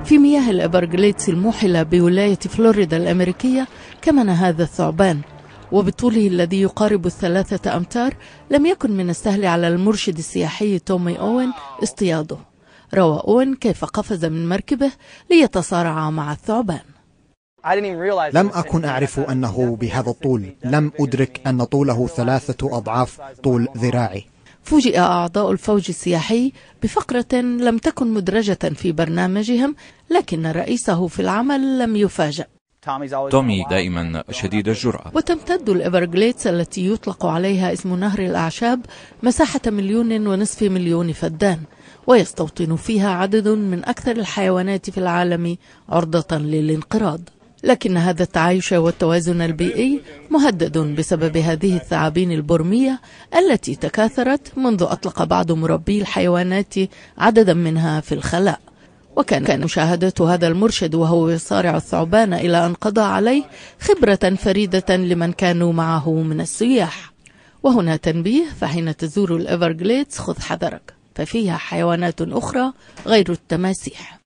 في مياه الإيفرغليدز الموحلة بولاية فلوريدا الأمريكية كمن هذا الثعبان، وبطوله الذي يقارب 3 أمتار لم يكن من السهل على المرشد السياحي تومي أوين اصطياده. روى أوين كيف قفز من مركبه ليتصارع مع الثعبان. لم أكن أعرف أنه بهذا الطول، لم أدرك أن طوله 3 أضعاف طول ذراعي. فوجئ أعضاء الفوج السياحي بفقرة لم تكن مدرجة في برنامجهم، لكن رئيسه في العمل لم يفاجأ. تومي دائما شديد الجرأة. وتمتد الإيفرغليدز التي يطلق عليها اسم نهر الأعشاب مساحة 1.5 مليون فدان، ويستوطن فيها عدد من أكثر الحيوانات في العالم عرضة للانقراض. لكن هذا التعايش والتوازن البيئي مهدد بسبب هذه الثعابين البرمية التي تكاثرت منذ أطلق بعض مربي الحيوانات عددا منها في الخلاء. وكان مشاهدة هذا المرشد وهو يصارع الثعبان إلى أن قضى عليه خبرة فريدة لمن كانوا معه من السياح. وهنا تنبيه: فحين تزور الإيفرغليدز خذ حذرك، ففيها حيوانات أخرى غير التماسيح.